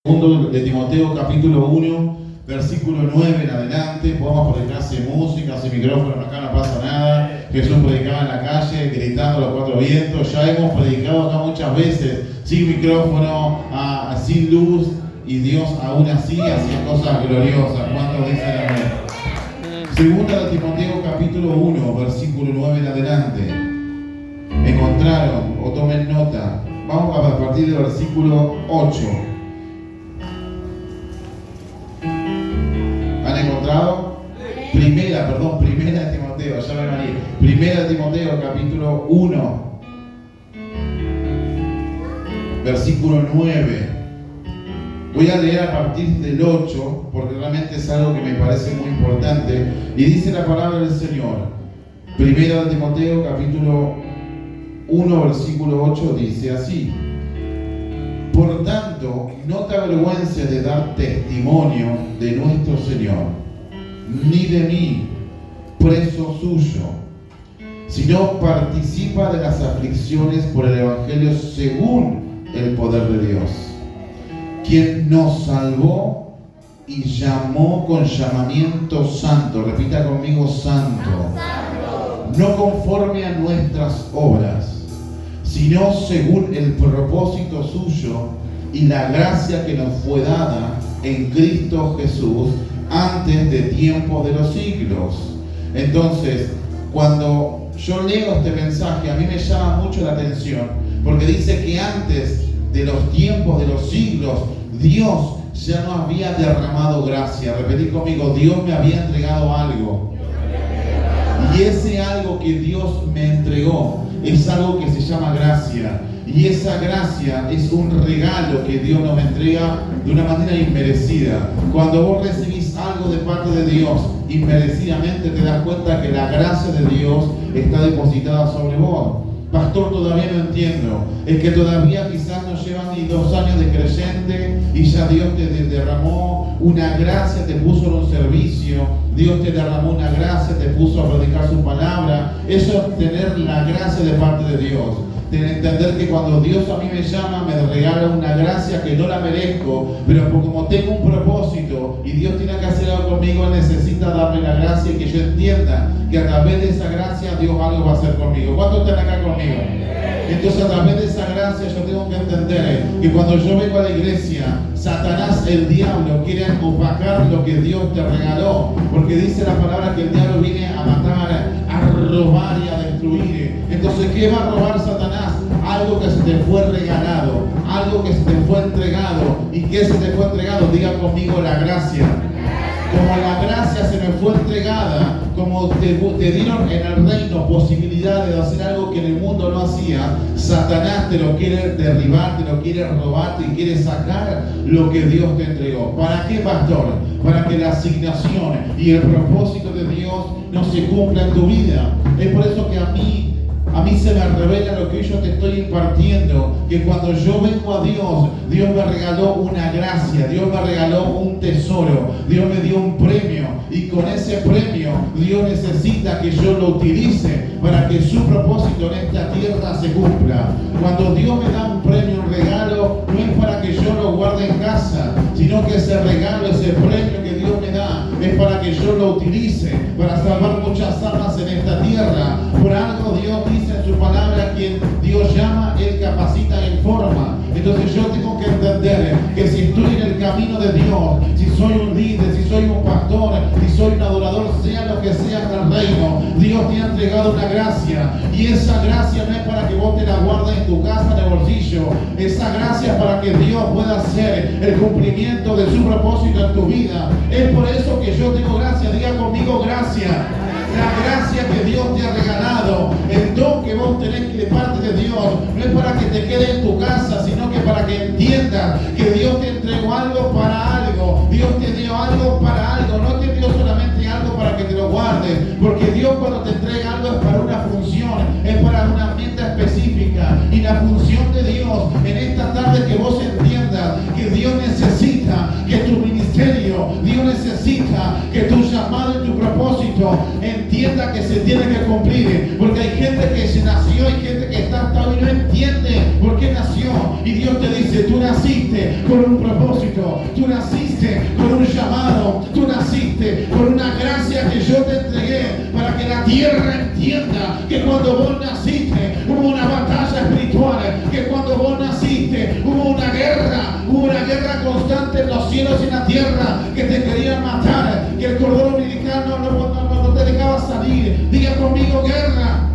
Segundo de Timoteo capítulo 1, versículo 9 en adelante. Podemos predicar sin música, sin micrófono, acá no pasa nada. Jesús predicaba en la calle, gritando a los cuatro vientos. Ya hemos predicado acá muchas veces, sin micrófono, sin luz, y Dios aún así hacía cosas gloriosas. ¿Cuántos dicen amén? Segunda de Timoteo capítulo 1, versículo 9 en adelante. ¿Encontraron? O tomen nota. Vamos a partir del versículo 8. ¿Encontrado? Primera de Timoteo, ya me mareé. Primera de Timoteo, capítulo 1, versículo 9. Voy a leer a partir del 8, porque realmente es algo que me parece muy importante. Y dice la palabra del Señor. Primera de Timoteo, capítulo 1, versículo 8, dice así: Por tanto, no te avergüences de dar testimonio de nuestro Señor, ni de mí, preso suyo, sino participa de las aflicciones por el Evangelio según el poder de Dios, quien nos salvó y llamó con llamamiento santo. Repita conmigo: santo. No conforme a nuestras obras, sino según el propósito suyo y la gracia que nos fue dada en Cristo Jesús antes de tiempos de los siglos. Entonces, cuando yo leo este mensaje, a mí me llama mucho la atención, porque dice que antes de los tiempos de los siglos, Dios ya no había derramado gracia. Repetid conmigo: Dios me había entregado algo. Y ese algo que Dios me entregó es algo que se llama gracia. Y esa gracia es un regalo que Dios nos entrega de una manera inmerecida. Cuando vos recibís algo de parte de Dios inmerecidamente, te das cuenta que la gracia de Dios está depositada sobre vos. Pastor, todavía no entiendo. Es que todavía quizás no llevan ni 2 años de creyente y ya Dios te derramó una gracia, te puso en un servicio. Dios te derramó una gracia, te puso a predicar su palabra. Eso es tener la gracia de parte de Dios. De entender que cuando Dios a mí me llama, me regala una gracia que no la merezco, pero como tengo un propósito y Dios tiene que hacer algo conmigo, Él necesita darme la gracia y que yo entienda que a través de esa gracia Dios algo va a hacer conmigo. ¿Cuántos están acá conmigo? Entonces, a través de esa gracia yo tengo que entender que cuando yo vengo a la iglesia, Satanás, el diablo, quiere opacar lo que Dios te regaló, porque dice la palabra que el diablo viene a matar, a robar y a destruir. Entonces, ¿qué va a robar Satanás? Algo que se te fue regalado, algo que se te fue entregado. ¿Y qué se te fue entregado? Diga conmigo: la gracia. Como la gracia se me fue entregada, como te dieron en el reino posibilidades de hacer algo que en el mundo no hacía, Satanás te lo quiere derribar, te lo quiere robar, te quiere sacar lo que Dios te entregó. ¿Para qué, pastor? Para que la asignación y el propósito de Dios no se cumpla en tu vida. Es por eso que a mí se me revela lo que yo te estoy impartiendo, que cuando yo vengo a Dios, Dios me regaló una gracia, Dios me regaló un tesoro, Dios me dio un premio, y con ese premio Dios necesita que yo lo utilice para que su propósito en esta tierra se cumpla. Cuando Dios me da un premio, un regalo, no es para que yo lo guarde en casa, sino que ese regalo, ese premio que Dios me da, es para que yo lo utilice, para salvar muchas almas en esta tierra. Por algo Dios dice en su palabra: quien Dios llama, Él capacita y forma. Entonces yo tengo que entender que si estoy en el camino de Dios, si soy un líder, si soy un pastor, si soy un adorador, sea lo que sea en el reino, Dios te ha entregado una gracia. Y esa gracia no es para que vos te la guardes en tu casa, en el bolsillo. Esa gracia es para que Dios pueda hacer el cumplimiento de su propósito en tu vida. Es por eso que yo tengo gracia. Diga conmigo: gracia. La gracia que Dios te ha regalado, el don que vos tenés de parte de Dios, no es para que te quede en tu casa, sino que para que entiendas que Dios te entregó algo para algo. Dios te dio algo para algo, no te dio solamente algo para que te lo guardes, porque Dios cuando te entrega algo es para una función, es para una meta específica. Y la función de Dios en esta tarde, que vos entiendas que Dios necesita que tu ministerio, Dios necesita que tu llamado y tu propósito entienda que se tiene que cumplir, porque hay gente que se nació, hay gente que está hasta hoy no entiende por qué nació, y Dios te dice: tú naciste con un propósito, tú naciste con un llamado, tú naciste con una gracia que yo te entregué para que la tierra entienda que cuando vos naciste hubo una batalla espiritual, que cuando vos naciste hubo una guerra constante en los cielos y en la tierra, que te querían matar, que el cordón umbilical no te dejaba salir. Diga conmigo, guerra.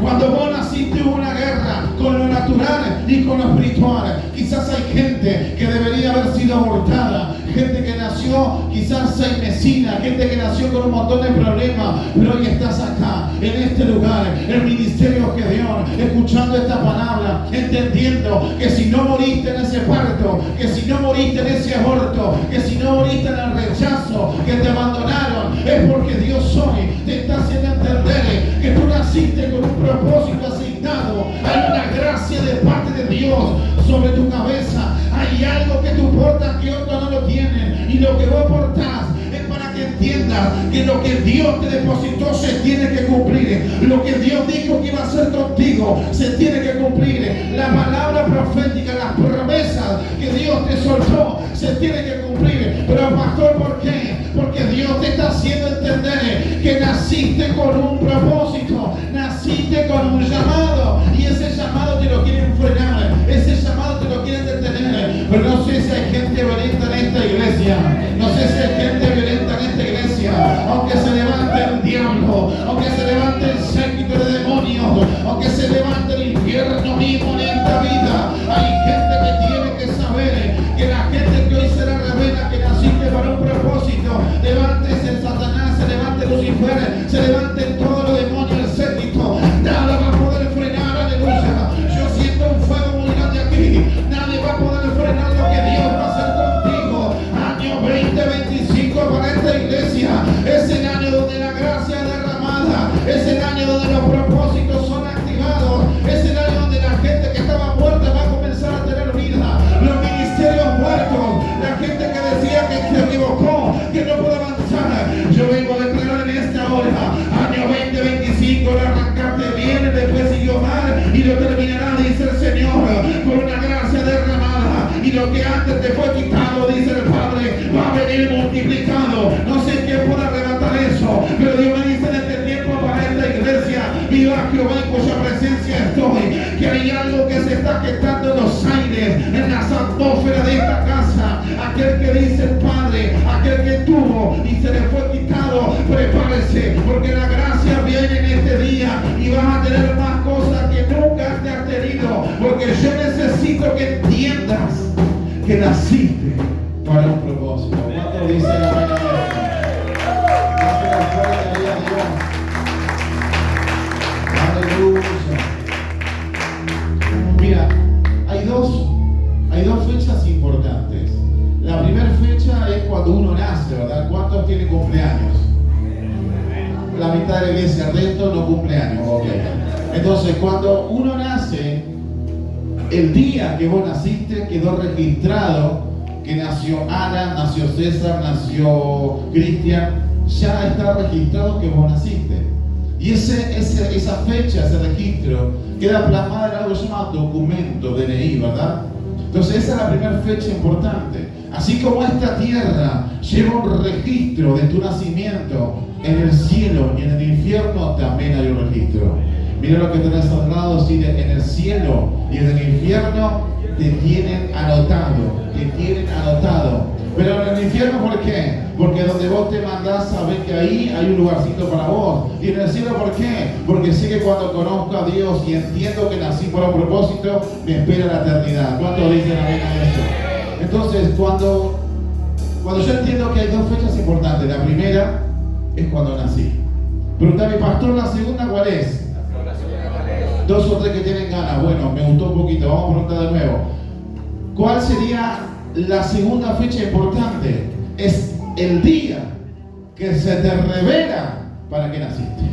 Cuando vos naciste hubo una guerra con lo natural y con lo espiritual. Quizás hay gente que debería haber sido abortada, gente que nació quizás sin medicina, gente que nació con un montón de problemas, pero hoy estás acá, en este lugar, el ministerio Gedeón, escuchando esta palabra, entendiendo que si no moriste en ese parto, que si no moriste en ese aborto, que si no moriste en el rechazo, que te abandonaron, es porque Dios hoy te está haciendo entender que tú naciste con un propósito asignado. Hay una gracia de parte de Dios sobre tu cabeza. Hay algo que tú portas que otros no lo tienen, y lo que vos portás es para que entiendas que lo que Dios te depositó se tiene que cumplir. Lo que Dios dijo que iba a hacer contigo se tiene que cumplir. La palabra profética, las promesas que Dios te soltó se tiene que cumplir. Pero pastor, ¿por qué? Porque Dios te está haciendo entender que naciste con un propósito, naciste con un llamado, y ese llamado te lo quieren frenar, ese llamado te lo quieren detener. Pero no sé si hay gente violenta en esta iglesia, no sé si hay gente violenta en esta iglesia, aunque se levante el diablo, aunque se levante el séquito de demonios, aunque se levante el infierno mismo en esta vida, hay gente que tiene que saber que la gente que hoy se la revela que naciste para un propósito, levántese el Satanás, se levante Lucifer, se levanten todos los demonios del séquito, nada va a poder frenar, aleluya. Yo siento un fuego muy grande aquí, nadie va a poder frenar lo que Dios va a hacer contigo. Año 2025 para esta iglesia es el año donde la gracia es derramada, es el año donde los propósitos son activados, es el año donde la gente que estaba muerta va a comenzar a tener vida, los ministerios muertos, la gente que decía que se equivocó, que no puede avanzar. Yo vengo a declarar en esta hora, año 2025, lo arrancaste bien, después siguió mal y lo terminará, dice el Señor, con una gracia derramada, y lo que antes te fue quitado, dice el Padre, va a venir multiplicado. No sé quién puede arrebatar eso, pero Dios me dice en este tiempo para esta iglesia, viva Jehová en cuya presencia estoy, que hay algo que se está gestando en los aires, en las atmósferas de esta casa. Aquel que dice el Padre, aquel que tuvo y se le fue quitado, prepárese, porque la gracia viene en este día y vas a tener más cosas que nunca te has tenido, porque yo necesito que entiendas que naciste para un propósito. ¿Cuánto dice la buena Aleluya. Mira, hay dos fechas importantes. La primera fecha es cuando uno nace, ¿verdad? ¿Cuántos tienen cumpleaños? La mitad de la iglesia, el resto no cumpleaños, ok. Entonces, cuando uno nace, el día que vos naciste quedó registrado que nació Ana, nació César, nació Cristian, ya está registrado que vos naciste. Y esa fecha, ese registro, queda plasmada en algo que se llama documento, DNI, ¿verdad? Entonces esa es la primera fecha importante. Así como esta tierra lleva un registro de tu nacimiento, en el cielo y en el infierno también hay un registro. Mira lo que tenés al lado, decir, en el cielo y en el infierno te tienen anotado, Pero en el infierno, ¿por qué? Porque donde vos te mandás, sabés que ahí hay un lugarcito para vos. Y en el cielo, ¿por qué? Porque sé que cuando conozco a Dios y entiendo que nací por un propósito, me espera la eternidad. ¿Cuántos dicen amén a eso? Entonces, cuando yo entiendo que hay dos fechas importantes, la primera es cuando nací. Preguntame, pastor, ¿la segunda cuál es? Dos o tres que tienen ganas. Bueno, me gustó un poquito, vamos a preguntar de nuevo. ¿Cuál sería la segunda fecha importante? Es el día que se te revela para qué naciste.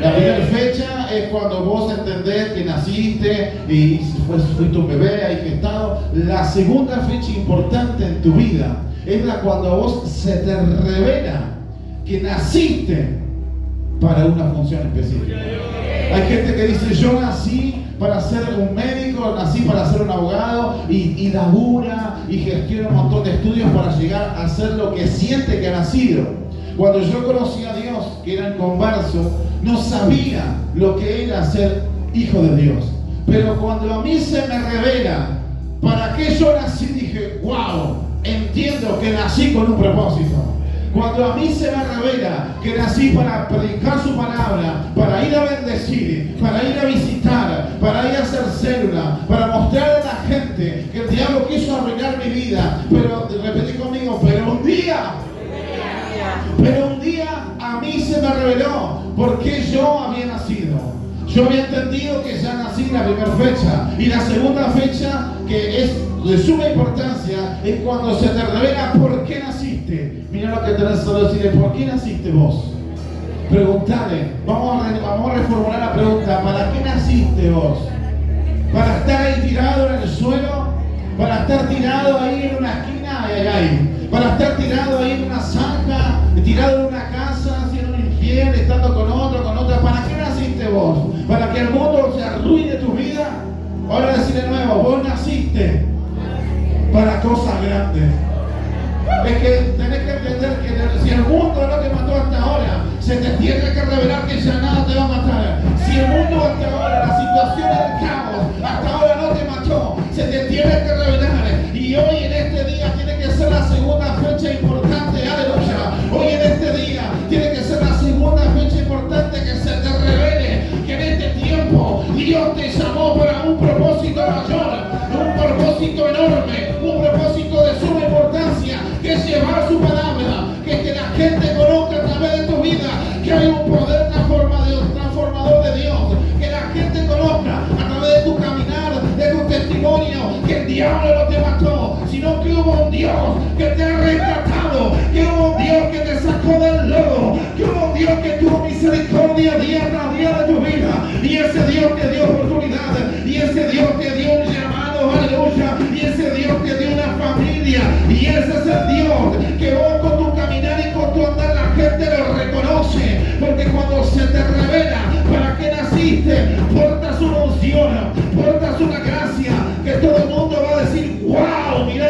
La primera fecha es cuando vos entendés que naciste y fuiste un bebé ahí gestado. La segunda fecha importante en tu vida es cuando a vos se te revela que naciste para una función específica. Hay gente que dice, yo nací para ser un médico, nací para ser un abogado y labura y gestiona un montón de estudios para llegar a ser lo que siente que ha nacido. Cuando yo conocí a Dios, que era el converso, no sabía lo que era ser hijo de Dios. Pero cuando a mí se me revela para qué yo nací, dije, wow, entiendo que nací con un propósito. Cuando a mí se me revela que nací para predicar su palabra, para ir a bendecir, para ir a visitar, para ir a hacer célula, para mostrar a la gente que el diablo quiso arruinar mi vida, pero repetí conmigo, pero un día a mí se me reveló por qué yo había nacido. Yo había entendido que ya nací en la primera fecha, y la segunda fecha, que es de suma importancia, es cuando se te revela por qué naciste. Mira lo que tenés que decirle, ¿por qué naciste vos? Preguntale, vamos a reformular la pregunta, ¿para qué naciste vos? ¿Para estar ahí tirado en el suelo? ¿Para estar tirado ahí en una esquina? ¿Para estar tirado ahí en una zanja? ¿Tirado en una casa, haciendo un infiel, estando con otro, con otra? ¿Para qué naciste vos? ¿Para que el mundo se arruine tu vida? Ahora decir de nuevo, vos naciste para cosas grandes. Es que tenés que entender que si el mundo no te mató hasta ahora, se te tiene que revelar que ya nada te va a matar. Si el mundo hasta ahora, la situación del caos, hasta ahora no te mató, se te tiene que revelar. Y hoy en este día tiene que ser la segunda fecha importante, aleluya. Hoy en este día tiene que ser la segunda fecha importante que se te revele que en este tiempo Dios te llamó para un propósito mayor, un propósito enorme, un propósito de suma importancia, que es llevar su palabra, que la gente conozca a través de tu vida que hay un poder transformador de Dios, que la gente conozca a través de tu caminar, de tu testimonio, que el diablo no te mató, sino que hubo un Dios que te ha rescatado, que hubo un Dios que te sacó del lodo, que hubo un Dios que tuvo misericordia día tras día de tu vida, y ese Dios te dio oportunidad, y ese Dios te dio un llamado, aleluya, y ese Dios te dio una familia, y ese es el Dios que vos con tu caminar y con tu andar la gente lo reconoce, porque cuando se te revela para qué naciste, portas una unción, portas una gracia, que todo el mundo va a decir, wow, mira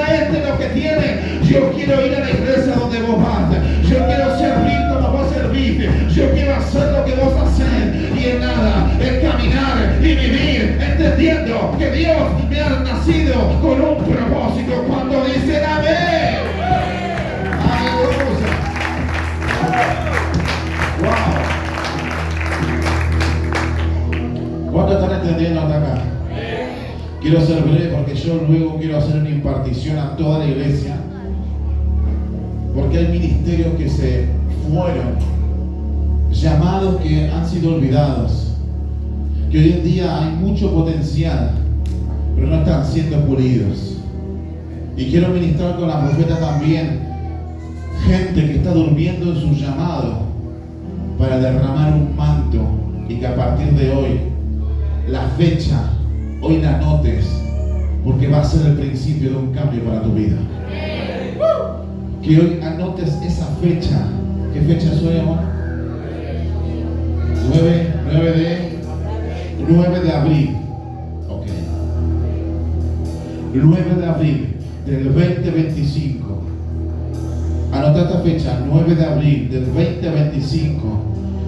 lo que tiene. Yo quiero ir a la iglesia donde vos vas, yo quiero servir como vos serviste, yo quiero hacer lo que vos hacés, y en nada, es caminar y vivir, entendiendo que Dios me ha nacido con un propósito. Cuando dicen amén, aleluya, wow. ¿Cuántos están entendiendo hasta acá? Quiero ser breve porque yo luego quiero hacer una impartición a toda la iglesia, porque hay ministerios que se fueron, llamados que han sido olvidados, que hoy en día hay mucho potencial, pero no están siendo pulidos. Y quiero ministrar con la profeta también, gente que está durmiendo en su llamado, para derramar un manto, y que a partir de hoy, la fecha, hoy la anotes, porque va a ser el principio de un cambio para tu vida. Que hoy anotes esa fecha. ¿Qué fecha es hoy, amor? 9 de abril. Ok. 9 de abril del 2025. Anota esta fecha, 9 de abril del 2025.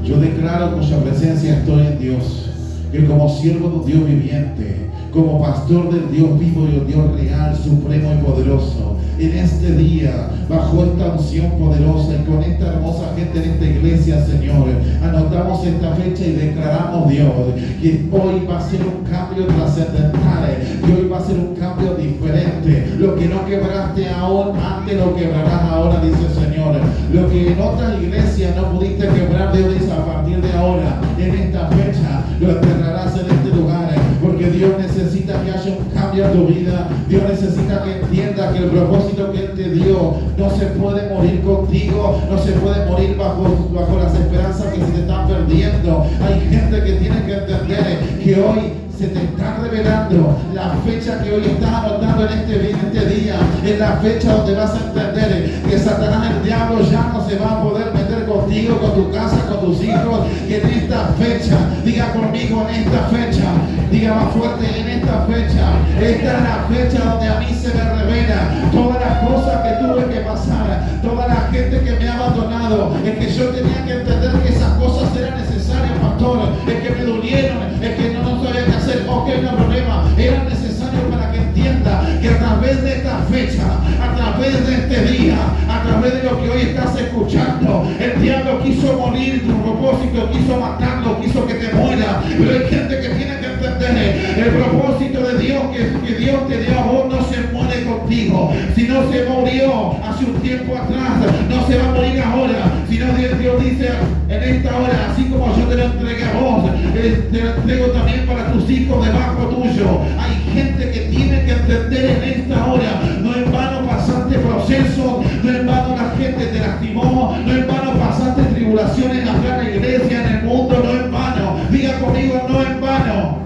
Yo declaro cuya presencia estoy en Dios, que como siervo de un Dios viviente, como pastor del Dios vivo y el Dios real, supremo y poderoso, en este día, bajo esta unción poderosa y con esta hermosa gente en esta iglesia, Señor, anotamos esta fecha y declaramos, Dios, que hoy va a ser un cambio trascendental, que hoy va a ser un cambio diferente. Lo que no quebraste aún antes lo quebrarás ahora, dice el Señor. Lo que en otras iglesias no pudiste quebrar, Dios dice, a partir de ahora, en esta fecha, lo enterrarás en este lugar, porque Dios necesita que haya un cambio en tu vida. Dios necesita que entienda que el propósito que Él te dio no se puede morir contigo, no se puede morir bajo las esperanzas que se te están perdiendo. Hay gente que tiene que entender que hoy se te está revelando la fecha que hoy estás anotando en este día, es la fecha donde vas a entender que Satanás, el diablo, ya no se va a poder meter contigo, con tu casa, con tus hijos, que en esta fecha, diga conmigo en esta fecha, diga más fuerte en esta fecha, esta es la fecha donde a mí se me revela todas las cosas que tuve que pasar, toda la gente que me ha abandonado, es que yo tenía que entender que esas cosas eran necesarias, pastor, es que me dolieron, es que no sabía qué hacer, ok, no hay problema, eran necesarios para que entienda que a través de esta fecha, a través de este día, a través de lo que hoy estás escuchando, el diablo quiso morir tu propósito, quiso matarlo, quiso que te muera, pero hay gente que tiene que entender el propósito de Dios que Dios te dio a vos no se muere contigo, si no se murió hace un tiempo atrás, no se va a morir ahora, sino Dios dice en esta hora, así como yo te lo entregué a vos, te lo entrego también para tus hijos debajo tuyo. Hay gente que tiene que entender en esta hora, no en vano pasaste procesos, no en vano la gente te lastimó, no en vano pasaste tribulaciones acá en la iglesia, en el mundo, no en vano, diga conmigo, no en vano,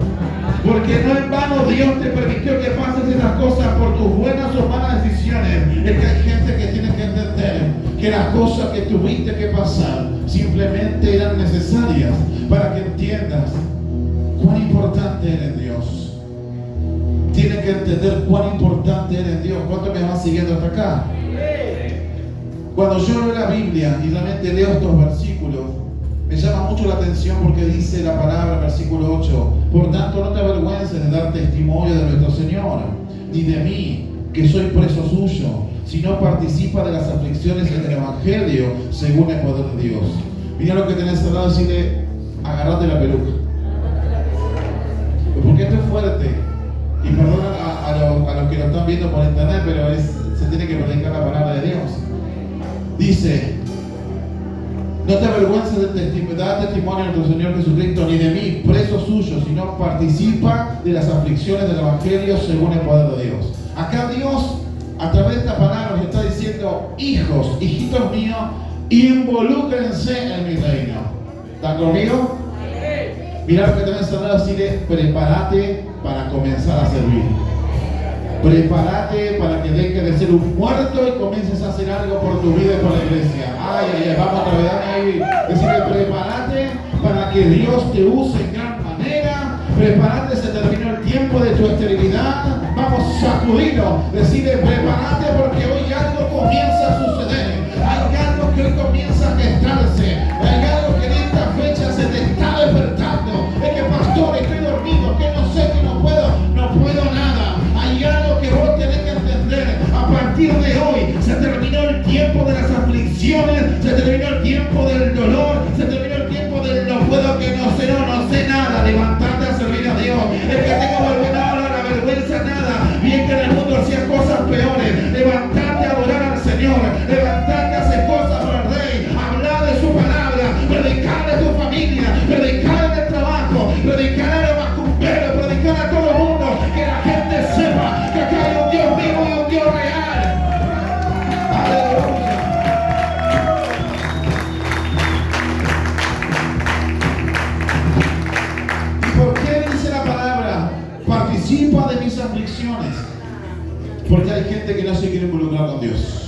porque no en vano Dios te permitió que pases esas cosas por tus buenas o malas decisiones. Es que hay gente que tiene que entender que las cosas que tuviste que pasar simplemente eran necesarias para que entiendas cuán importante eres Dios. Tienes que entender cuán importante eres Dios. ¿Cuánto me vas siguiendo hasta acá? Cuando yo leo la Biblia y realmente leo estos versículos, me llama mucho la atención porque dice la palabra, versículo 8, por tanto no te avergüences de dar testimonio de nuestro Señor, ni de mí, que soy preso suyo, sino participa de las aflicciones en el Evangelio según el poder de Dios. Mira lo que tenés al lado, decirle, agarrate la peluca. Porque esto es fuerte. Y perdona a los que lo están viendo por internet, pero se tiene que predicar la palabra de Dios. Dice, no te avergüences de dar testimonio de nuestro Señor Jesucristo, ni de mí, preso suyo, sino participa de las aflicciones del Evangelio según el poder de Dios. Acá Dios, a través de esta palabra, nos está diciendo, hijos, hijitos míos, involúcrense en mi reino. ¿Están conmigo? Mirá lo que tenés al lado, decirle, prepárate para comenzar a servir. Prepárate para que dejes de ser un muerto y comiences a hacer algo por tu vida y por la iglesia. Ay, ay, ay, vamos a atrever ahí. Decirle, prepárate para que Dios te use en gran manera. Prepárate, se terminó el tiempo de tu esterilidad. Vamos, sacudirlo. Decirle, prepárate porque hoy algo comienza a suceder. Hay algo que hoy comienza a gestarse. Hay algo que en esta fecha se te está despertando. Es que, pastor, estoy dormido, que no sé, que no puedo nada. Hay algo que vos tenés que entender. A partir de hoy se terminó el tiempo de las aflicciones, se terminó el tiempo del dolor, se terminó el tiempo del no puedo, que no sé nada. Levantate a servir a Dios. El que tenga vergüenza, la vergüenza nada. Bien que en el mundo hacías cosas peores. Levantate a adorar al Señor. Levantate a hacer cosas para el Rey. Habla de su palabra. Predicar de tu familia. Predicar en el trabajo. Predicar a los macumberos. Predicar a todo el mundo. Que la gente sepa que acá hay un Dios vivo y un Dios real. Aleluya. ¿Y por qué dice la palabra? Participa de mis aflicciones. Porque hay gente que no se quiere involucrar con Dios.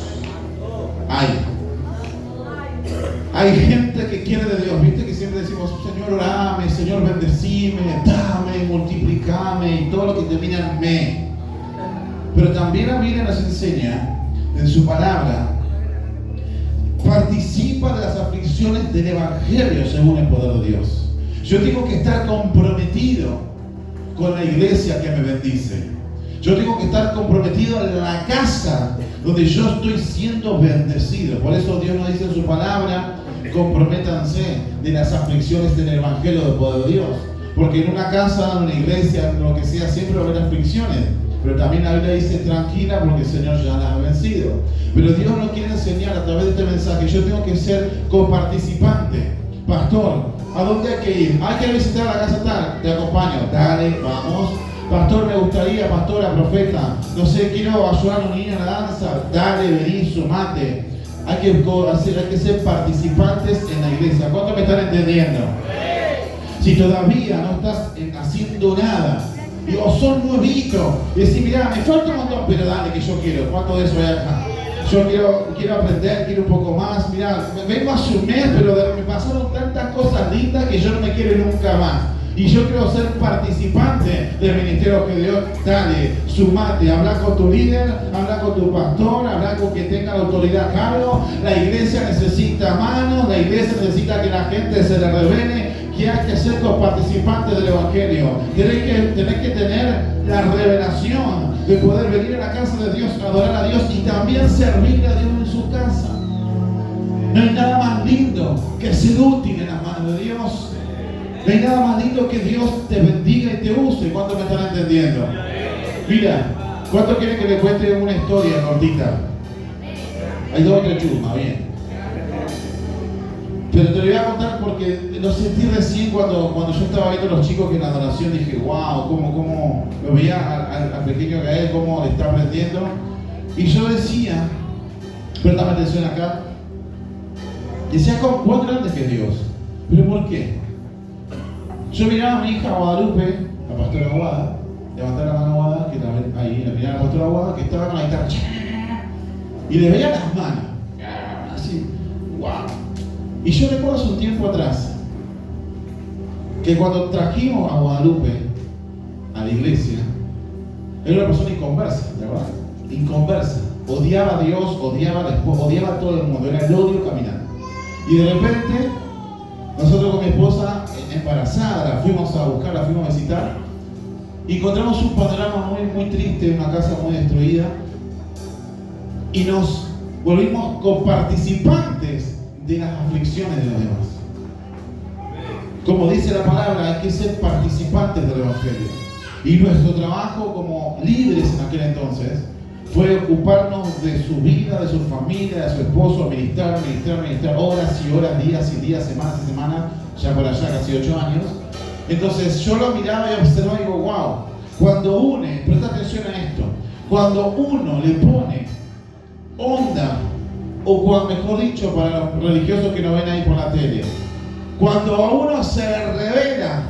Hay gente que quiere de Dios. Viste que siempre decimos, Señor, orame, Señor, bendecime, dame, multiplicame y todo lo que termina en me. Pero también la Biblia nos enseña en su palabra, participa de las aflicciones del Evangelio según el poder de Dios. Yo tengo que estar comprometido con la iglesia que me bendice. Yo tengo que estar comprometido en la casa donde yo estoy siendo bendecido. Por eso Dios nos dice en su palabra, comprométanse de las aflicciones del Evangelio del poder de Dios. Porque en una casa, en una iglesia, en lo que sea, siempre va a haber aflicciones. Pero también la Biblia dice, tranquila porque el Señor ya las ha vencido. Pero Dios nos quiere enseñar a través de este mensaje, yo tengo que ser coparticipante. Pastor, ¿a dónde hay que ir? Hay que visitar la casa tal, te acompaño. Dale, vamos. Pastor, me gustaría, pastora, profeta, no sé, quiero ayudar a un niño a la danza. Dale, vení, sumate. Hay que ser participantes en la iglesia. ¿Cuánto me están entendiendo? Si todavía no estás haciendo nada, o son nuevitos, y decís, mirá, me falta un montón, pero dale que yo quiero. ¿Cuánto de eso hay acá? yo quiero aprender, quiero un poco más. Mira, vengo hace un mes, pero me pasaron tantas cosas lindas que yo no me quiero ir nunca más. Y yo quiero ser participante del ministerio que Dios dale, sumate, habla con tu líder, habla con tu pastor, habla con quien tenga la autoridad a cargo. La iglesia necesita manos, la iglesia necesita que la gente se le revele, que hay que ser coparticipantes del evangelio. Tenés que tener la revelación de poder venir a la casa de Dios, adorar a Dios y también servirle a Dios en su casa. No hay nada más lindo que ser útil en las manos de Dios. No hay nada más lindo que Dios te bendiga y te use. ¿Cuántos me están entendiendo? Mira, ¿cuántos quieren que les cuente una historia cortita? Hay dos o tres chusmas, bien. Pero te lo voy a contar porque lo sentí recién cuando yo estaba viendo a los chicos que en la adoración dije, wow, cómo lo veía al pequeño Gael, cómo le está aprendiendo. Y yo decía, prestame atención acá, decía, ¿cuán grande es Dios? ¿Pero por qué? Yo miraba a mi hija Guadalupe, la pastora Guada, levantar la mano Guada, que también ahí, la miraba a la pastora Guada, que estaba con la guitarra, y le veía las manos, así, wow. Y yo recuerdo hace un tiempo atrás, que cuando trajimos a Guadalupe a la iglesia, era una persona inconversa, ¿verdad? Inconversa, odiaba a Dios, odiaba a la esposa, odiaba a todo el mundo, era el odio caminando. Y de repente, nosotros con mi esposa embarazada, la fuimos a buscar, la fuimos a visitar y encontramos un panorama muy triste, una casa muy destruida y nos volvimos coparticipantes de las aflicciones de los demás. Como dice la palabra, hay que ser participantes del evangelio y nuestro trabajo como líderes en aquel entonces fue ocuparnos de su vida, de su familia, de su esposo, ministrar horas y horas, días y días, semanas y semanas, ya por allá casi 8 años. Entonces yo lo miraba y observaba y digo, wow, cuando presta atención a esto, cuando uno le pone onda, o mejor dicho para los religiosos que nos ven ahí por la tele, cuando a uno se le revela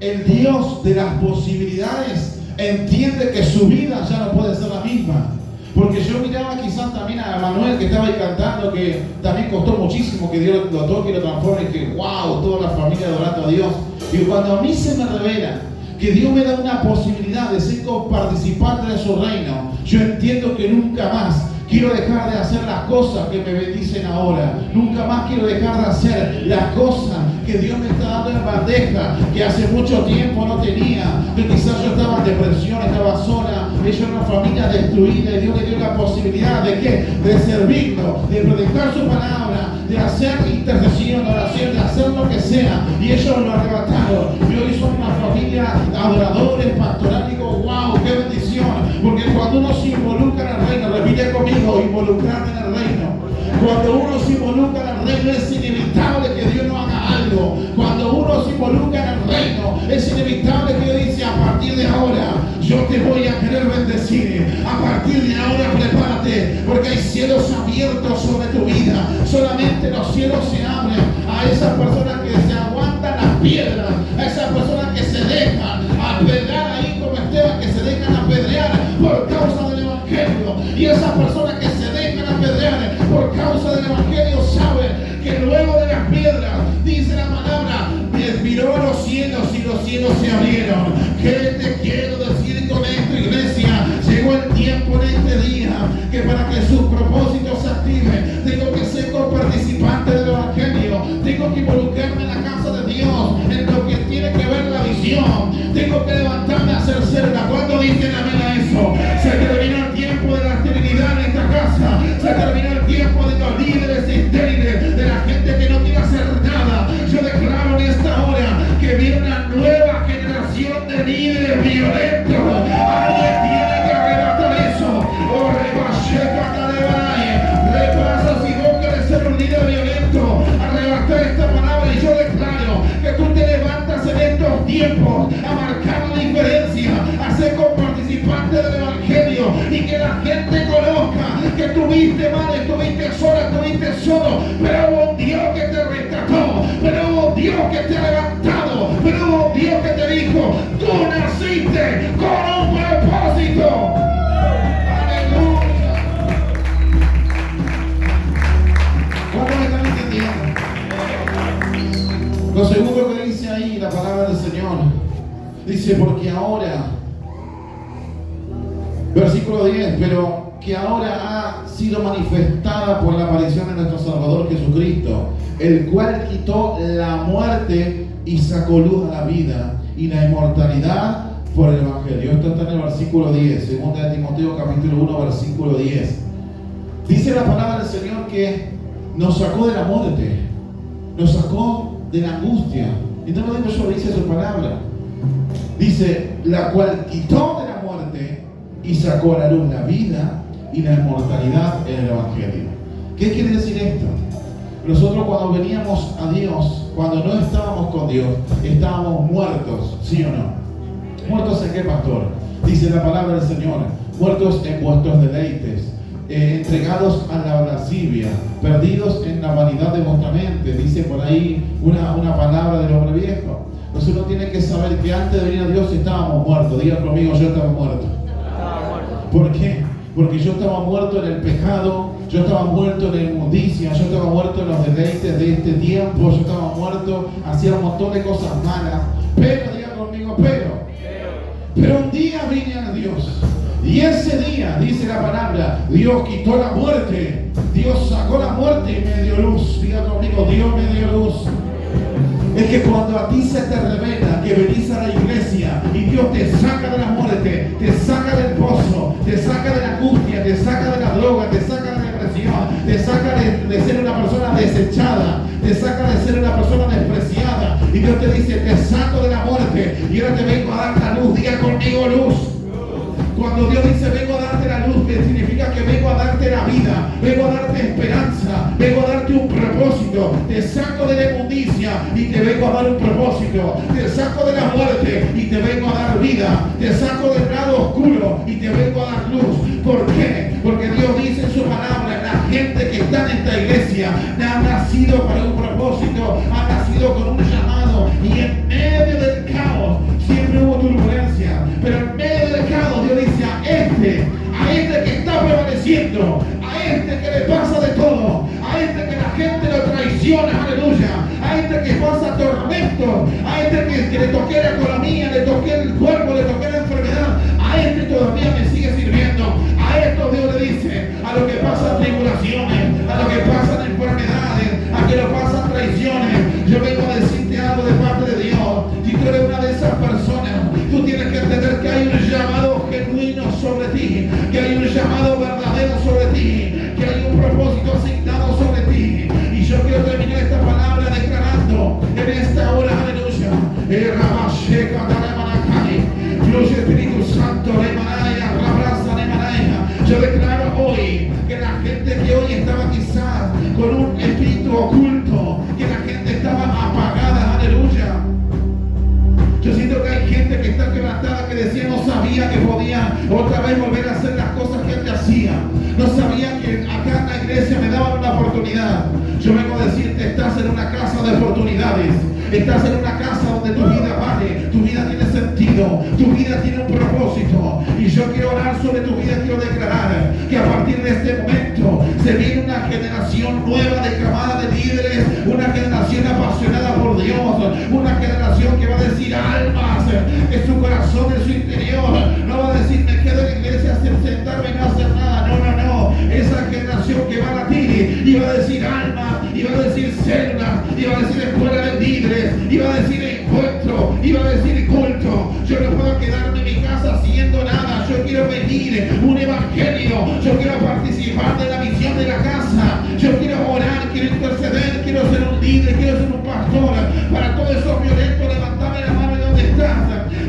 el Dios de las posibilidades, entiende que su vida ya no puede ser la misma. Porque yo miraba quizás también a Manuel que estaba ahí cantando, que también costó muchísimo que Dios lo toque y lo transforme, y que wow, toda la familia adorando a Dios. Y cuando a mí se me revela que Dios me da una posibilidad de ser participante de su reino, yo entiendo que nunca más quiero dejar de hacer las cosas que me bendicen ahora. Nunca más quiero dejar de hacer las cosas que Dios me está dando en bandeja, que hace mucho tiempo no tenía, que quizás yo estaba en depresión, estaba sola, yo era una familia destruida y Dios le dio la posibilidad de ¿qué? De servirlo, de predicar su palabra, de hacer intercesión, oración, de hacer lo que sea, y ellos lo arrebataron. Y hoy son una familia adoradores, pastoral, y digo, wow, qué bendición, porque cuando uno se involucra en el reino, repite conmigo, involucrarme en el reino. Cuando uno se involucra en el reino es inevitable que Dios no haga algo. Cuando uno se involucra en el reino es inevitable que Dios dice, a partir de ahora yo te voy a querer bendecir. A partir de ahora prepárate, porque hay cielos abiertos sobre tu vida. Solamente los cielos se abren a esas personas que se aguantan las piedras, a esas personas que se dejan apedrear ahí como Esteban, que se dejan apedrear por causa del evangelio. Y esas personas que se dejan apedrear por causa del evangelio saben que luego de las piedras, dice la palabra, miró a los cielos y los cielos se abrieron. ¿Qué te quiero decir con esto, iglesia? Llegó el tiempo en este día que para que sus propósitos se activen, tengo que ser coparticipante del evangelio, tengo que involucrarme en la casa de Dios, en lo que tiene que ver la visión, tengo que levantarme a hacer cerca. ¿Cuándo dicen amén a eso? Se terminó el tiempo de la esterilidad en esta casa, se terminó el tiempo de los líderes estériles, de la gente que no quiere hacer nada. Yo declaro en esta hora que viene una nueva generación de líderes violentos. Alguien tiene que arrebatar eso. Oh, repasa si vos querés ser un líder violento, arrebatar esta palabra. Y yo declaro que tú te levantas en estos tiempos a marcar la diferencia, a ser coparticipante del evangelio, y que la gente conozca que estuviste mal, estuviste sola, estuviste solo, pero hubo un Dios que te rescató, pero hubo un Dios que te ha levantado, pero hubo un Dios que te dijo, tú naciste con un propósito. Aleluya. Dice, porque ahora, versículo 10, pero que ahora ha sido manifestada por la aparición de nuestro Salvador Jesucristo, el cual quitó la muerte y sacó luz a la vida y la inmortalidad por el Evangelio. Esto está en el versículo 10, 2 de Timoteo capítulo 1, versículo 10. Dice la palabra del Señor que nos sacó de la muerte, nos sacó de la angustia. Y no lo digo yo, dice su palabra. Dice, la cual quitó de la muerte y sacó a la luz la vida y la inmortalidad en el Evangelio. ¿Qué quiere decir esto? Nosotros cuando veníamos a Dios, cuando no estábamos con Dios, estábamos muertos, ¿sí o no? ¿Muertos en qué, pastor? Dice la palabra del Señor, muertos en vuestros deleites, entregados a la lascivia, perdidos en la vanidad de vuestra mente. Dice por ahí una palabra del hombre viejo. Entonces uno tiene que saber que antes de venir a Dios estábamos muertos. Diga conmigo, yo estaba muerto. ¿Por qué? Porque yo estaba muerto en el pecado, yo estaba muerto en la inmundicia, yo estaba muerto en los deleites de este tiempo, yo estaba muerto, hacía un montón de cosas malas. Pero, diga conmigo, pero un día vine a Dios. Y ese día, dice la palabra, Dios quitó la muerte, Dios sacó la muerte y me dio luz. Diga conmigo, Dios me dio luz. Es que cuando a ti se te revela que venís a la iglesia y Dios te saca de la muerte, te saca del pozo, te saca de la angustia, te saca de la droga, te saca de la depresión, te saca de ser una persona desechada, te saca de ser una persona despreciada, y Dios te dice, te saco de la muerte y ahora te vengo a dar la luz. Diga conmigo, luz. Cuando Dios dice vengo a darte la luz, que significa que vengo a darte la vida, vengo a darte esperanza, vengo a darte un propósito. Te saco de la inmundicia y te vengo a dar un propósito. Te saco de la muerte y te vengo a dar vida. Te saco del lado oscuro y te vengo a dar luz. ¿Por qué? Porque Dios dice en su palabra, la gente que está en esta iglesia ha nacido para un propósito, ha nacido con un llamado, y en medio del caos siempre hubo turbulencia, pero en medio del caos Dios dice a este que está prevaleciendo, a este que le pasa de todo, a este que la gente lo traiciona, aleluya, a este que pasa tormentos, a este que le toqué la economía, le toqué el cuerpo, le toqué la enfermedad, a este todavía me sigue sirviendo. A esto Dios le dice, a lo que pasan tribulaciones, a lo que pasan enfermedades, a que lo pasan traiciones, yo vengo a decirte algo de parte de Dios. Si tú eres una de esas personas, tú tienes que entender que hay un llamado genuino sobre ti, que hay un llamado verdadero sobre ti, que hay un propósito asignado sobre ti. Y yo quiero terminar esta palabra declarando en esta hora, aleluya, Dios Espíritu Santo, yo declaro hoy que la gente que hoy estaba quizás con un espíritu oculto, que la gente estaba apagada, aleluya. Yo siento que hay gente que está quebrantada, que decía no sabía que podía otra vez volver a hacer las cosas que antes hacía. No sabía que acá en la iglesia me daban una oportunidad. Yo vengo a decirte, estás en una casa de oportunidades. Estás en una casa donde tu vida vale, tu vida tiene sentido, tu vida tiene un propósito. Y yo quiero orar sobre tu vida, quiero declarar que a partir de este momento se viene una generación nueva declamada de líderes, una generación apasionada por Dios, una generación que va a decir almas en su corazón, en su interior. No va a decir me quedo en la iglesia sin sentarme y no hacer nada. No, no, no. Esa generación que va a latir y va a decir almas, y va a decir células, y va a decir escuela de líderes, y va a decir encuentro, y va a decir culto. Yo no puedo quedarme en mi casa haciendo nada. Yo quiero venir un evangelio, yo quiero participar de la misión de la casa, yo quiero orar, quiero interceder, quiero ser un líder, quiero ser un pastor. Para todos esos violentos, levantame la mano de donde estás,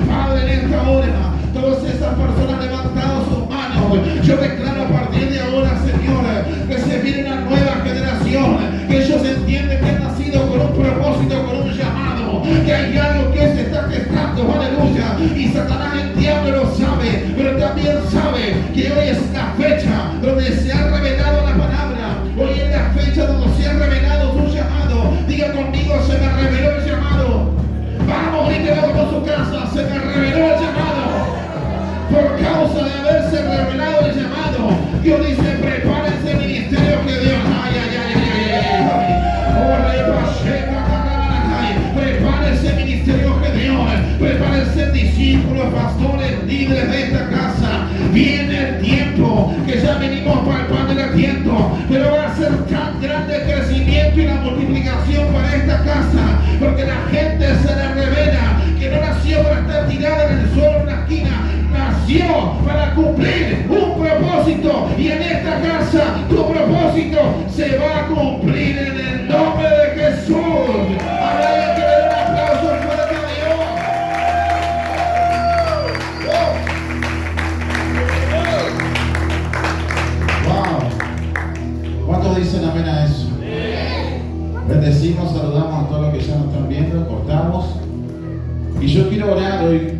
Padre, en esta hora. Todas esas personas levantando sus manos, yo declaro a partir de ahora, Señor, que se viene una nueva generación, que ellos entienden que han nacido con un propósito, con un llamado, que hay algo que se está gestando, aleluya, y Satanás, el diablo, lo sabe, pero también sabe que hoy es la fecha donde se ha revelado la palabra, hoy es la fecha donde se ha revelado tu llamado. Diga conmigo, se me reveló el llamado. Vamos, grítelo por su casa, se me reveló el llamado. Por causa de haberse revelado el llamado, Dios dice, prepárense el ministerio que Dios, prepárense el ministerio que Dios, prepárense el poco, pero va a ser tan grande el crecimiento y la multiplicación para esta casa, porque la gente se le revela que no nació para estar tirada en el suelo en una esquina, nació para cumplir un propósito, y en esta casa tu propósito se va a cumplir en el nombre de Jesús. Habrá que dar un aplauso fuerte a Dios. Wow. ¿Cuántos dicen amén a eso? Bendecimos, saludamos a todos los que ya nos están viendo, cortamos. Y yo quiero orar hoy.